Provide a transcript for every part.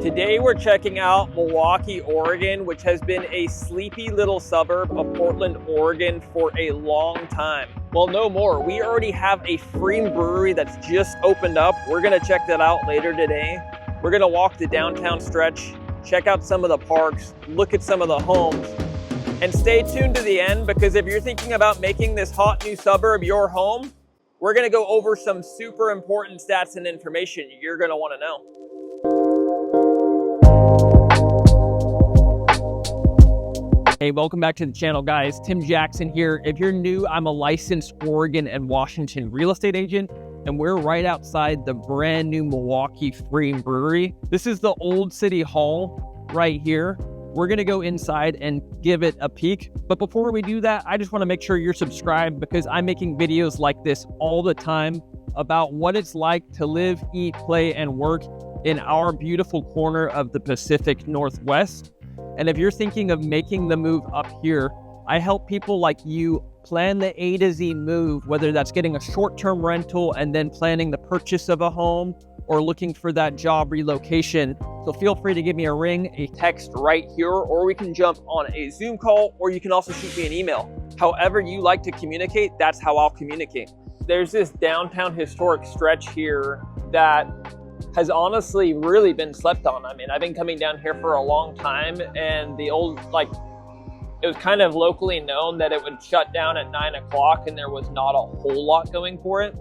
Today we're checking out Milwaukie, Oregon, which has been a sleepy little suburb of Portland, Oregon for a long time. Well, no more. We already have a Premeire brewery that's just opened up. We're gonna check that out later today. We're gonna walk the downtown stretch, check out some of the parks, look at some of the homes, and stay tuned to the end, because if you're thinking about making this hot new suburb your home, we're gonna go over some super important stats and information you're gonna wanna know. Hey, welcome back to the channel, guys. Tim Jackson here. If you're new, I'm a licensed Oregon and Washington real estate agent, and we're right outside the brand new Milwaukie Premeire brewery. This is the old city hall right here. We're gonna go inside and give it a peek. But before we do that, I just wanna make sure you're subscribed, because I'm making videos like this all the time about what it's like to live, eat, play, and work in our beautiful corner of the Pacific Northwest. And if you're thinking of making the move up here, I help people like you plan the A to Z move, whether that's getting a short-term rental and then planning the purchase of a home, or looking for that job relocation. So feel free to give me a ring, a text right here, or we can jump on a Zoom call, or you can also shoot me an email. However you like to communicate, that's how I'll communicate. There's this downtown historic stretch here that has honestly really been slept on. I mean, I've been coming down here for a long time, and the old, it was kind of locally known that it would shut down at 9 o'clock and there was not a whole lot going for it.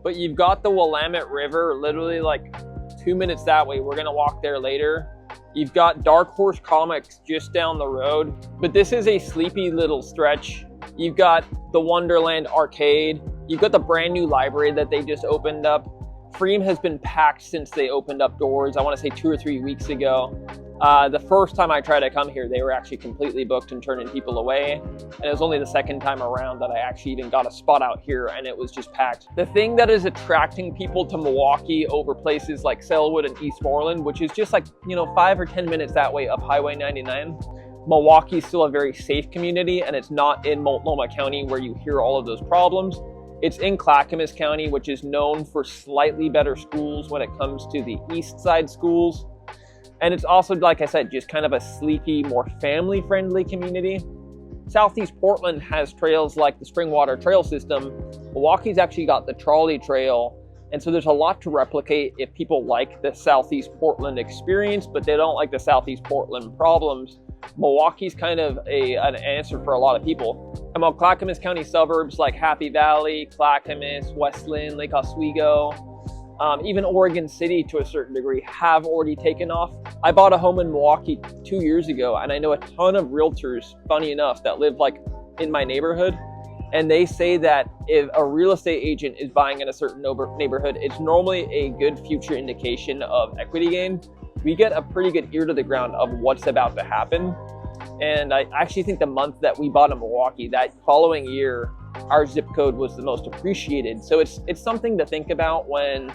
But you've got the Willamette River literally like 2 minutes that way. We're gonna walk there later. You've got Dark Horse Comics just down the road, but this is a sleepy little stretch. You've got the Wonderland Arcade. You've got the brand new library that they just opened up. Premeire has been packed since they opened up doors, I want to say 2 or 3 weeks ago. The first time I tried to come here, they were actually completely booked and turning people away. And it was only the second time around that I actually even got a spot out here, and it was just packed. The thing that is attracting people to Milwaukie over places like Selwood and Eastmoreland, which is just like, 5 or 10 minutes that way up Highway 99, Milwaukee is still a very safe community, and it's not in Multnomah County where you hear all of those problems. It's in Clackamas County, which is known for slightly better schools when it comes to the east side schools. And it's also, like I said, just kind of a sleepy, more family-friendly community. Southeast Portland has trails like the Springwater Trail System. Milwaukee's actually got the Trolley Trail. And so there's a lot to replicate if people like the Southeast Portland experience, but they don't like the Southeast Portland problems. Milwaukee's kind of an answer for a lot of people. Among Clackamas County suburbs like Happy Valley, Clackamas, Westland, Lake Oswego, even Oregon City to a certain degree have already taken off. I bought a home in Milwaukie 2 years ago, and I know a ton of realtors, funny enough, that live in my neighborhood. And they say that if a real estate agent is buying in a certain neighborhood, it's normally a good future indication of equity gain. We get a pretty good ear to the ground of what's about to happen. And I actually think the month that we bought in Milwaukie, that following year, our zip code was the most appreciated. So it's something to think about when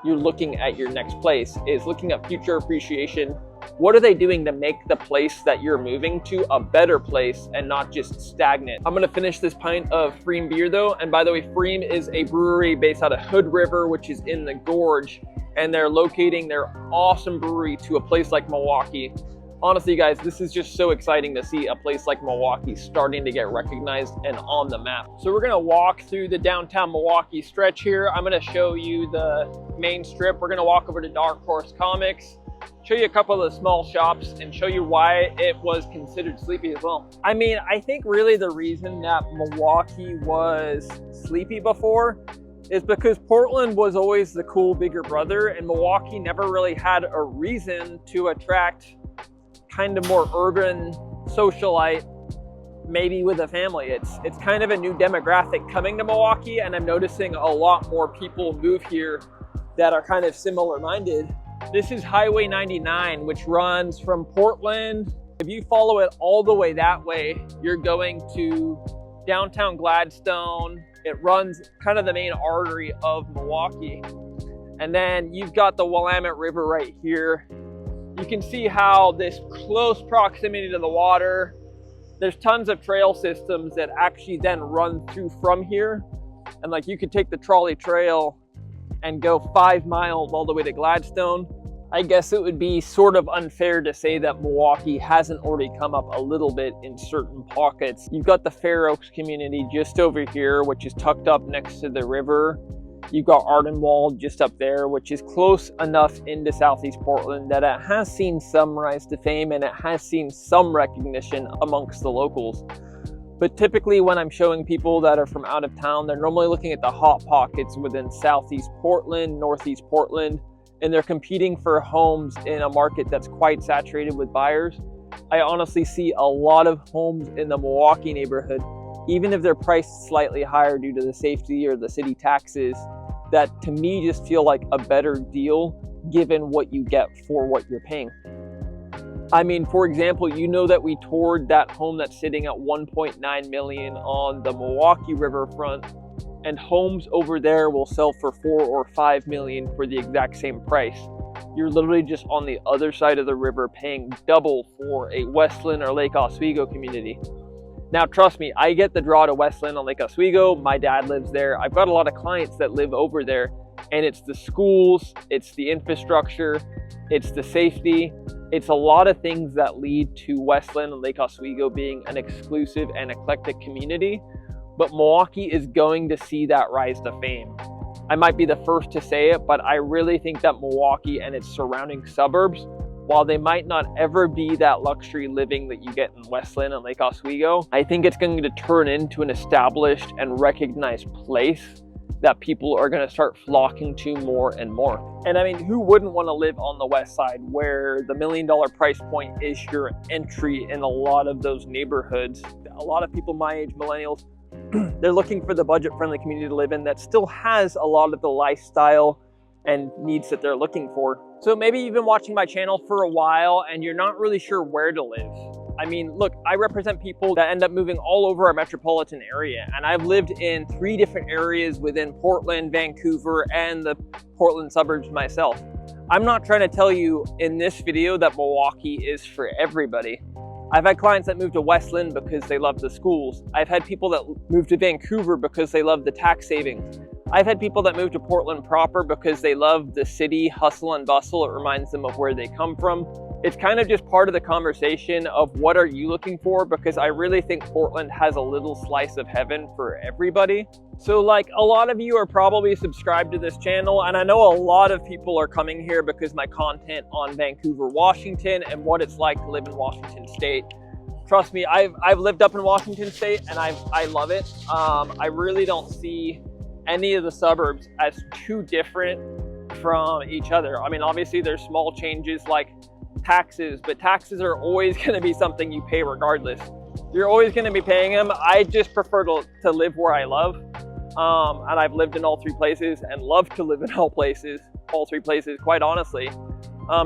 you're looking at your next place, is looking at future appreciation. What are they doing to make the place that you're moving to a better place and not just stagnant? I'm gonna finish this pint of Premeire beer though. And by the way, Premeire is a brewery based out of Hood River, which is in the Gorge. And they're locating their awesome brewery to a place like Milwaukie. Honestly, guys, this is just so exciting to see a place like Milwaukie starting to get recognized and on the map. So we're gonna walk through the downtown Milwaukie stretch here. I'm gonna show you the main strip. We're gonna walk over to Dark Horse Comics, show you a couple of the small shops, and show you why it was considered sleepy as well. I mean, I think really the reason that Milwaukie was sleepy before is because Portland was always the cool bigger brother, and Milwaukie never really had a reason to attract kind of more urban socialite, maybe with a family. It's kind of a new demographic coming to Milwaukie, and I'm noticing a lot more people move here that are kind of similar minded. This is Highway 99, which runs from Portland. If you follow it all the way that way, you're going to downtown Gladstone. It runs kind of the main artery of Milwaukie. And then you've got the Willamette River right here. You can see how this close proximity to the water, there's tons of trail systems that actually then run through from here. And like you could take the trolley trail and go 5 miles all the way to Gladstone. I guess it would be sort of unfair to say that Milwaukie hasn't already come up a little bit in certain pockets. You've got the Fair Oaks community just over here, which is tucked up next to the river. You've got Ardenwald just up there, which is close enough into Southeast Portland that it has seen some rise to fame and it has seen some recognition amongst the locals. But typically when I'm showing people that are from out of town, they're normally looking at the hot pockets within Southeast Portland, Northeast Portland, and they're competing for homes in a market that's quite saturated with buyers. I honestly see a lot of homes in the Milwaukie neighborhood, even if they're priced slightly higher due to the safety or the city taxes, that to me just feel like a better deal given what you get for what you're paying. I mean, for example, you know that we toured that home that's sitting at $1.9 million on the Milwaukie riverfront, and homes over there will sell for $4 or $5 million for the exact same price. You're literally just on the other side of the river paying double for a Westland or Lake Oswego community. Now, trust me, I get the draw to Westland on Lake Oswego. My dad lives there. I've got a lot of clients that live over there, and it's the schools, it's the infrastructure, it's the safety. It's a lot of things that lead to Westland and Lake Oswego being an exclusive and eclectic community. But Milwaukie is going to see that rise to fame. I might be the first to say it, but I really think that Milwaukie and its surrounding suburbs, while they might not ever be that luxury living that you get in Westland and Lake Oswego, I think it's going to turn into an established and recognized place that people are going to start flocking to more and more. And I mean, who wouldn't want to live on the west side where the $1 million price point is your entry in a lot of those neighborhoods? A lot of people my age, millennials, they're looking for the budget-friendly community to live in that still has a lot of the lifestyle and needs that they're looking for. So maybe you've been watching my channel for a while and you're not really sure where to live. I mean, look, I represent people that end up moving all over our metropolitan area, and I've lived in 3 different areas within Portland, Vancouver, and the Portland suburbs myself. I'm not trying to tell you in this video that Milwaukie is for everybody. I've had clients that moved to Westland because they love the schools. I've had people that moved to Vancouver because they love the tax savings. I've had people that move to Portland proper because they love the city hustle and bustle. It reminds them of where they come from. It's kind of just part of the conversation of what are you looking for, because I really think Portland has a little slice of heaven for everybody. So like a lot of you are probably subscribed to this channel, and I know a lot of people are coming here because my content on Vancouver, Washington and what it's like to live in Washington State. Trust me, I've lived up in Washington State and I love it. I really don't see any of the suburbs as too different from each other. I mean, obviously there's small changes like taxes, but taxes are always going to be something you pay regardless. You're always going to be paying them. I just prefer to live where I love. And I've lived in all 3 places and love to live in all 3 places, quite honestly.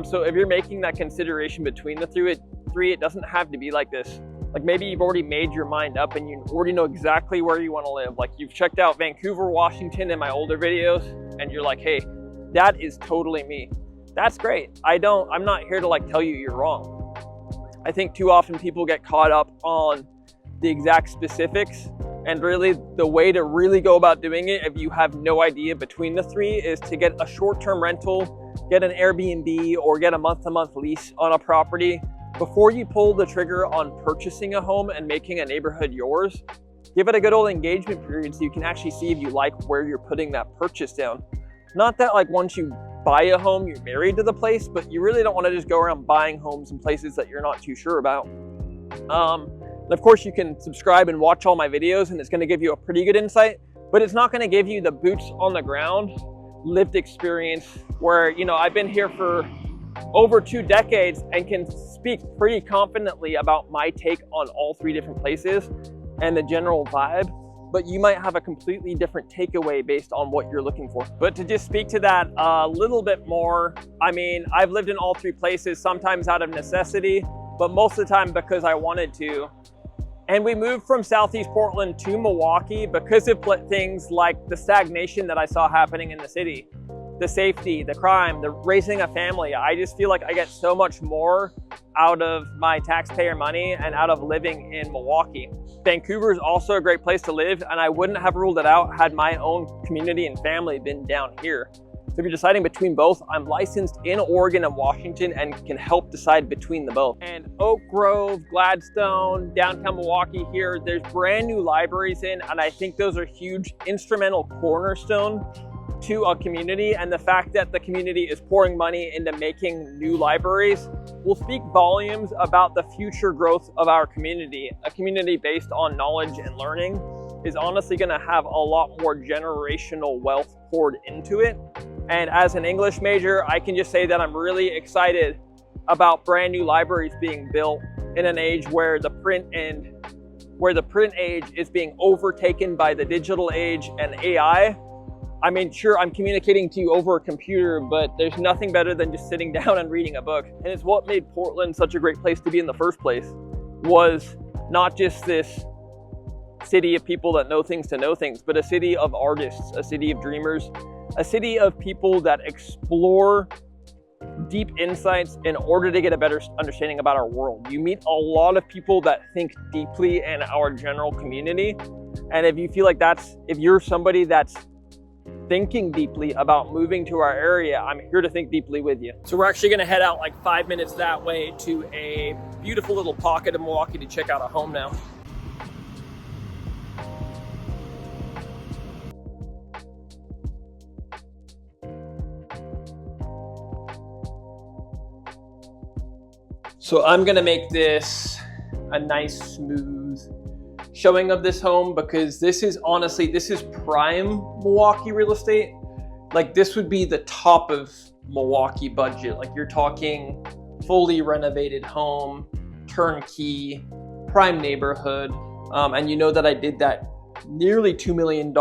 So if you're making that consideration between the 3, it doesn't have to be like this. Like maybe you've already made your mind up and you already know exactly where you want to live. Like you've checked out Vancouver, Washington in my older videos and you're like, hey, that is totally me. That's great. I'm not here to like tell you you're wrong. I think too often people get caught up on the exact specifics, and really the way to really go about doing it, if you have no idea between the 3, is to get a short-term rental, get an Airbnb, or get a month-to-month lease on a property. Before you pull the trigger on purchasing a home and making a neighborhood yours, give it a good old engagement period so you can actually see if you like where you're putting that purchase down. Not that like once you buy a home, you're married to the place, but you really don't want to just go around buying homes in places that you're not too sure about. And of course you can subscribe and watch all my videos and it's going to give you a pretty good insight, but it's not going to give you the boots on the ground lived experience where, you know, I've been here for over 2 decades and can speak pretty confidently about my take on all 3 different places and the general vibe, but you might have a completely different takeaway based on what you're looking for. But to just speak to that a little bit more, I mean, I've lived in all 3 places, sometimes out of necessity, but most of the time because I wanted to. And we moved from Southeast Portland to Milwaukie because of things like the stagnation that I saw happening in the city. The safety, the crime, the raising a family. I just feel like I get so much more out of my taxpayer money and out of living in Milwaukie. Vancouver is also a great place to live, and I wouldn't have ruled it out had my own community and family been down here. if you're deciding between both, I'm licensed in Oregon and Washington and can help decide between the both. And Oak Grove, Gladstone, downtown Milwaukee here, there's brand new libraries in, and I think those are huge instrumental cornerstone to a community. And the fact that the community is pouring money into making new libraries will speak volumes about the future growth of our community. A community based on knowledge and learning is honestly going to have a lot more generational wealth poured into it. And as an English major, I can just say that I'm really excited about brand new libraries being built in an age where the print age is being overtaken by the digital age and AI. I mean, sure, I'm communicating to you over a computer, but there's nothing better than just sitting down and reading a book. And it's what made Portland such a great place to be in the first place, was not just this city of people that know things to know things, but a city of artists, a city of dreamers, a city of people that explore deep insights in order to get a better understanding about our world. You meet a lot of people that think deeply in our general community. And if you feel like if you're somebody that's thinking deeply about moving to our area, I'm here to think deeply with you. So we're actually gonna head out like 5 minutes that way to a beautiful little pocket of Milwaukee to check out a home now. So I'm gonna make this a nice, smooth showing of this home, because this is prime Milwaukee real estate. Like, this would be the top of Milwaukee budget. Like, you're talking fully renovated home, turnkey, prime neighborhood. And you know that I did that nearly $2 million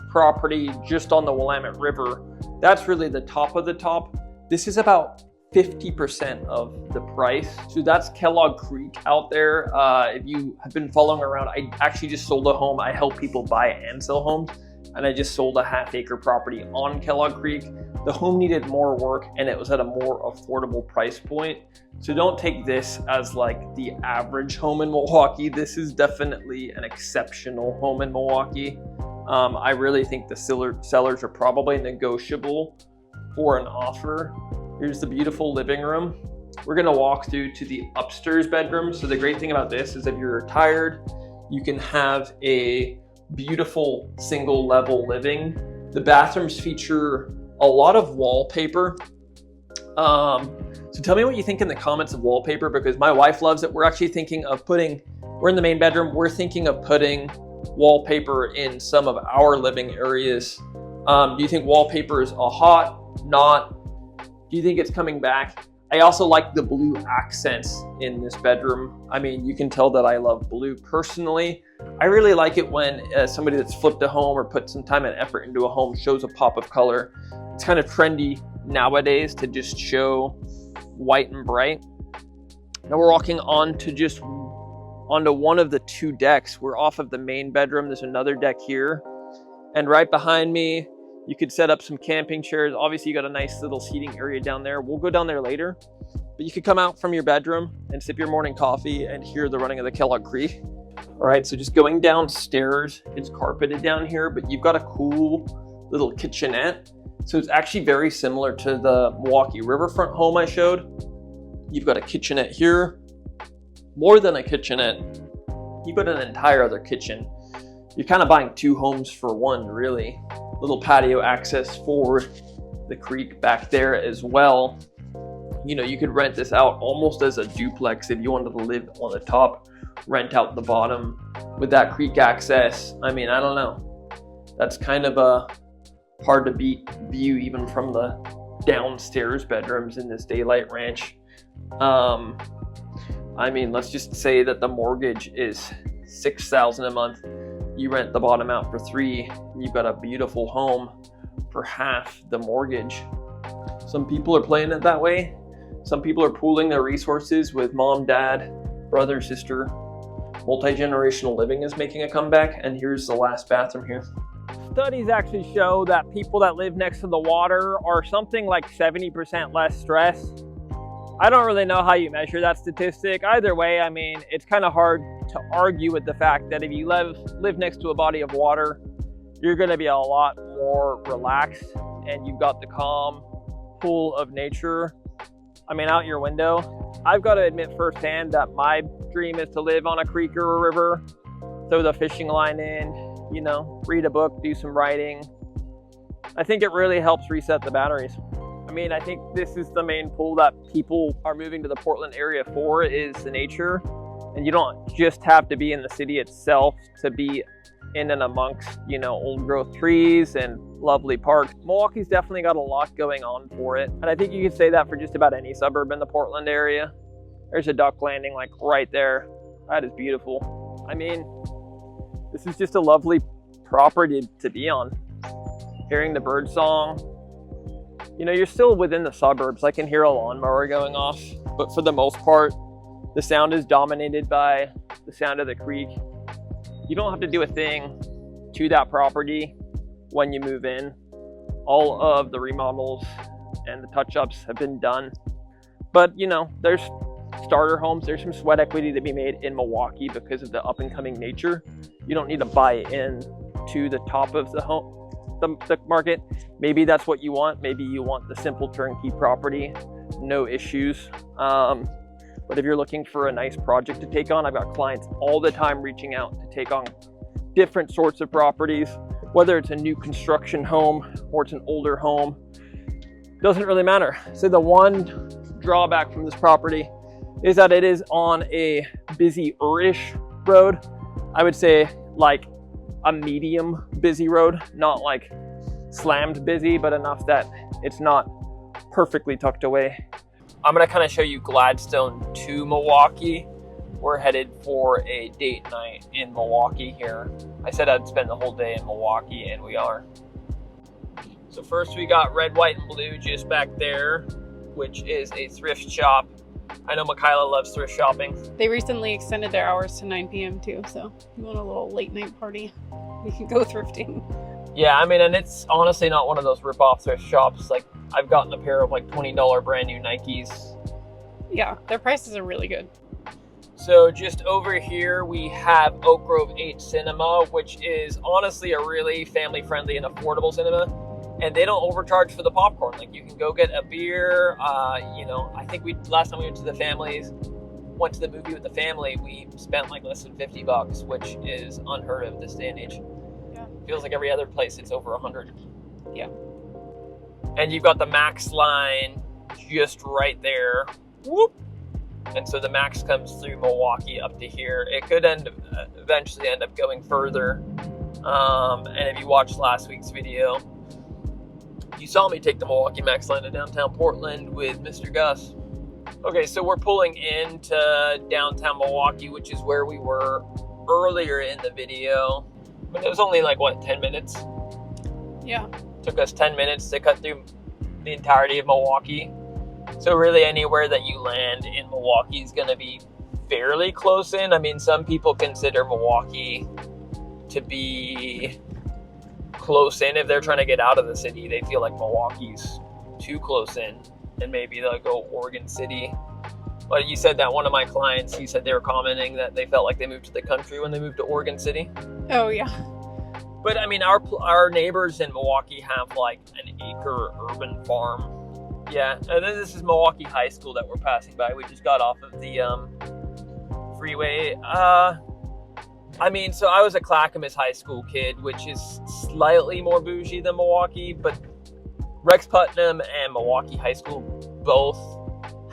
property just on the Willamette River. That's really the top of the top. This is about 50% of the price. So that's Kellogg Creek out there. If you have been following around, I actually just sold a home. I help people buy and sell homes, and I just sold a half-acre property on Kellogg Creek. The home needed more work, and it was at a more affordable price point. So don't take this as like the average home in Milwaukee. This is definitely an exceptional home in Milwaukee. I really think the sellers are probably negotiable for an offer. Here's the beautiful living room. We're gonna walk through to the upstairs bedroom. So the great thing about this is if you're retired, you can have a beautiful single level living. The bathrooms feature a lot of wallpaper. So tell me what you think in the comments of wallpaper, because my wife loves it. We're actually thinking of we're in the main bedroom. We're thinking of putting wallpaper in some of our living areas. Do you think wallpaper is a hot, not? Do you think it's coming back? I also like the blue accents in this bedroom. I mean, you can tell that I love blue personally. I really like it when somebody that's flipped a home or put some time and effort into a home shows a pop of color. It's kind of trendy nowadays to just show white and bright. Now we're walking onto one of the two decks. We're off of the main bedroom. There's another deck here. And right behind me, you could set up some camping chairs. Obviously, you got a nice little seating area down there. We'll go down there later. But you could come out from your bedroom and sip your morning coffee and hear the running of the Kellogg Creek. All right, so just going downstairs, it's carpeted down here, but you've got a cool little kitchenette. So it's actually very similar to the Milwaukee riverfront home I showed. You've got a kitchenette here. More than a kitchenette, you've got an entire other kitchen. You're kind of buying two homes for one, really. Little patio access for the creek back there as well. You know, you could rent this out almost as a duplex if you wanted to live on the top, rent out the bottom with that creek access. I mean, I don't know. That's kind of a hard to beat view even from the downstairs bedrooms in this Daylight Ranch. I mean, let's just say that the mortgage is $6,000 a month. You rent the bottom out for $3,000. You've got a beautiful home for half the mortgage. Some people are playing it that way. Some people are pooling their resources with mom, dad, brother, sister. Multi-generational living is making a comeback, and here's the last bathroom here. Studies actually show that people that live next to the water are something like 70% less stressed. I don't really know how you measure that statistic. Either way, I mean, it's kind of hard to argue with the fact that if you live next to a body of water, you're going to be a lot more relaxed, and you've got the calm pool of nature. I mean, out your window. I've got to admit firsthand that my dream is to live on a creek or a river, throw the fishing line in, you know, read a book, do some writing. I think it really helps reset the batteries. I mean, I think this is the main pull that people are moving to the Portland area for, is the nature. And you don't just have to be in the city itself to be in and amongst, you know, old growth trees and lovely parks. Milwaukee's definitely got a lot going on for it. And I think you can say that for just about any suburb in the Portland area. There's a duck landing like right there. That is beautiful. I mean, this is just a lovely property to be on. Hearing the bird song. You know, you're still within the suburbs. I can hear a lawnmower going off, but for the most part, the sound is dominated by the sound of the creek. You don't have to do a thing to that property when you move in. All of the remodels and the touch-ups have been done. But, you know, there's starter homes. There's some sweat equity to be made in Milwaukie because of the up-and-coming nature. You don't need to buy in to the top of the market. Maybe that's what you want. Maybe you want the simple turnkey property, no issues. But if you're looking for a nice project to take on, I've got clients all the time reaching out to take on different sorts of properties, whether it's a new construction home or it's an older home, doesn't really matter. So the one drawback from this property is that it is on a busy-ish road. I would say like a medium busy road, not like slammed busy, but enough that it's not perfectly tucked away. I'm gonna kind of show you Gladstone to Milwaukie. We're headed for a date night in Milwaukie here. I said I'd spend the whole day in Milwaukie, and we are. So first we got Red, White, and Blue just back there, which is a thrift shop. I know Michaela loves thrift shopping. They recently extended their hours to 9 p.m. too, so if you want a little late night party, we can go thrifting. Yeah, I mean, and it's honestly not one of those rip-off thrift shops. Like, I've gotten a pair of like $20 brand new Nikes. Yeah, their prices are really good. So just over here, we have Oak Grove 8 Cinema, which is honestly a really family-friendly and affordable cinema. And they don't overcharge for the popcorn. Like, you can go get a beer. You know, I think last time we went to the movie with the family, we spent like less than $50, which is unheard of this day and age. Yeah. Feels like every other place it's over 100. Yeah. And you've got the Max line just right there. Whoop. And so the Max comes through Milwaukie up to here. It could eventually end up going further. And if you watched last week's video, you saw me take the Milwaukie Max line to downtown Portland with Mr. Gus. Okay, so we're pulling into downtown Milwaukie, which is where we were earlier in the video. But it was only like, what, 10 minutes? Yeah. Took us 10 minutes to cut through the entirety of Milwaukie. So really anywhere that you land in Milwaukie is going to be fairly close in. I mean, some people consider Milwaukie to be close in. If they're trying to get out of the city, they feel like Milwaukee's too close in, and maybe they'll go Oregon City. But you said that one of my clients, he said they were commenting that they felt like they moved to the country when they moved to Oregon City. Oh, yeah. But I mean, our neighbors in Milwaukie have like an acre urban farm. Yeah, and then this is Milwaukie High School that we're passing by. We just got off of the freeway. I mean, so I was a Clackamas High School kid, which is slightly more bougie than Milwaukie, but Rex Putnam and Milwaukie High School both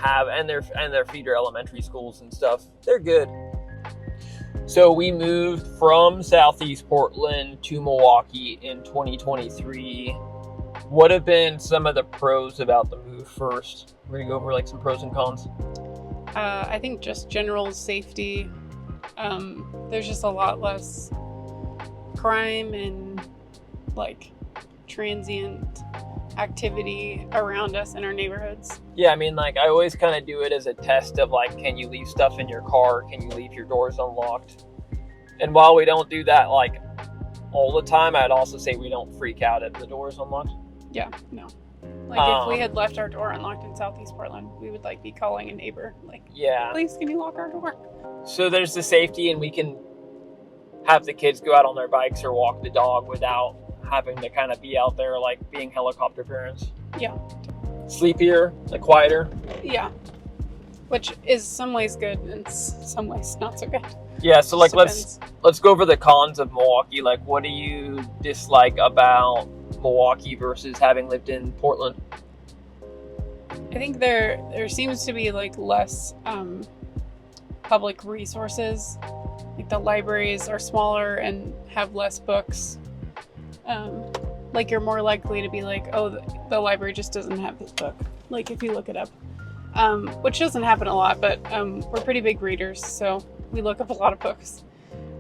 have, and their feeder elementary schools and stuff. They're good. So we moved from Southeast Portland to Milwaukie in 2023. What have been some of the pros about the move first? We're gonna go over like some pros and cons. I think just general safety. There's just a lot less crime and like transient activity around us in our neighborhoods. Yeah, I mean, like, I always kind of do it as a test of like, can you leave stuff in your car? Can you leave your doors unlocked? And while we don't do that like all the time, I'd also say we don't freak out if the door's unlocked. Yeah, no. Like if we had left our door unlocked in Southeast Portland, we would like be calling a neighbor like, yeah, please can you lock our door? So there's the safety, and we can have the kids go out on their bikes or walk the dog without having to kind of be out there, like being helicopter parents. Yeah. Sleepier, like quieter. Yeah. Which is some ways good and some ways not so good. Yeah, so like Depends. let's go over the cons of Milwaukie. Like, what do you dislike about Milwaukie versus having lived in Portland? I think there seems to be like less public resources. Like the libraries are smaller and have less books. Like you're more likely to be like, oh, the library just doesn't have this book. Like if you look it up, which doesn't happen a lot, but we're pretty big readers, so we look up a lot of books.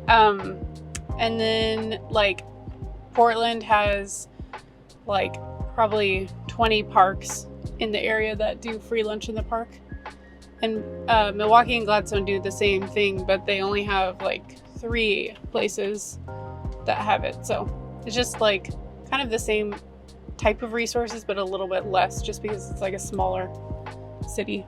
And then like Portland has like probably 20 parks in the area that do free lunch in the park. And Milwaukie and Gladstone do the same thing, but they only have like 3 places that have it. So it's just like kind of the same type of resources, but a little bit less just because it's like a smaller city.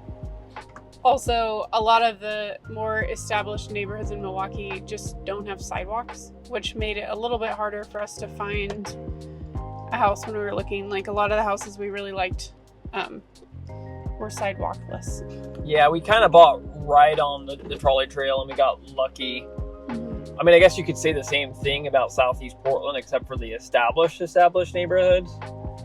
Also, a lot of the more established neighborhoods in Milwaukie just don't have sidewalks, which made it a little bit harder for us to find a house when we were looking. Like a lot of the houses we really liked were sidewalkless. Yeah, we kind of bought right on the trolley trail and we got lucky. Mm-hmm. I mean, I guess you could say the same thing about Southeast Portland, except for the established neighborhoods.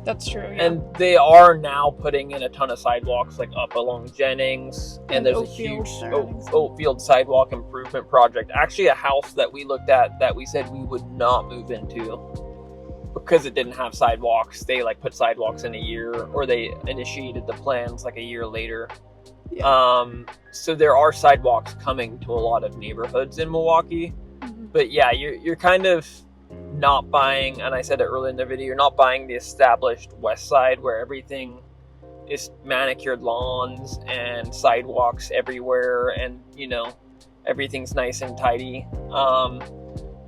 That's true, yeah. And they are now putting in a ton of sidewalks, like up along Jennings, and there's a huge Oatfield sidewalk improvement project. Actually, a house that we looked at that we said we would not move into because it didn't have sidewalks. They like put sidewalks in a year, or they initiated the plans like a year later. Yeah. So there are sidewalks coming to a lot of neighborhoods in Milwaukie. Mm-hmm. But yeah, you're kind of not buying, and I said it earlier in the video, you're not buying the established west side where everything is manicured lawns and sidewalks everywhere, and you know, everything's nice and tidy.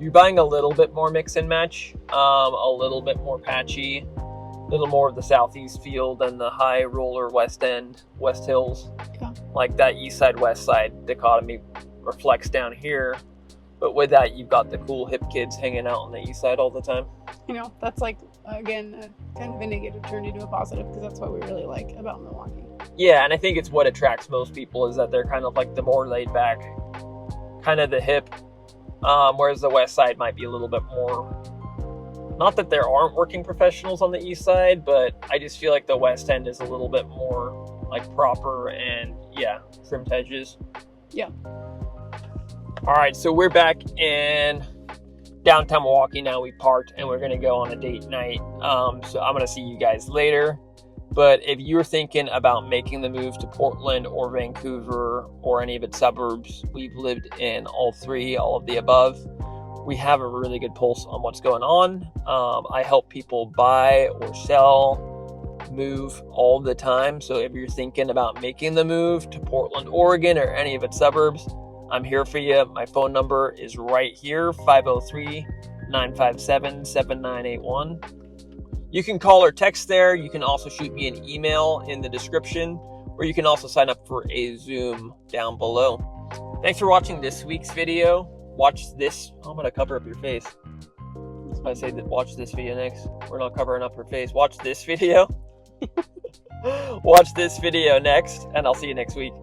You're buying a little bit more mix and match, a little bit more patchy, a little more of the southeast feel than the high roller west end, West Hills. Yeah. Like that east side, west side dichotomy reflects down here. But with that, you've got the cool hip kids hanging out on the east side all the time. You know, that's like, again, kind of a negative turned into a positive, because that's what we really like about Milwaukie. Yeah, and I think it's what attracts most people is that they're kind of like the more laid back, kind of the hip, whereas the west side might be a little bit more, not that there aren't working professionals on the east side, but I just feel like the west end is a little bit more like proper and yeah, trimmed edges. Yeah. All right, so we're back in downtown Milwaukie now. We parked and we're going to go on a date night. So I'm going to see you guys later. But if you're thinking about making the move to Portland or Vancouver or any of its suburbs, we've lived in all 3, all of the above. We have a really good pulse on what's going on. I help people buy or sell, move all the time. So if you're thinking about making the move to Portland, Oregon, or any of its suburbs, I'm here for you. My phone number is right here, 503-957-7981. You can call or text there. You can also shoot me an email in the description, or you can also sign up for a Zoom down below. Thanks for watching this week's video. Watch this. I'm going to cover up your face. I say that watch this video next. We're not covering up her face. Watch this video. Watch this video next, and I'll see you next week.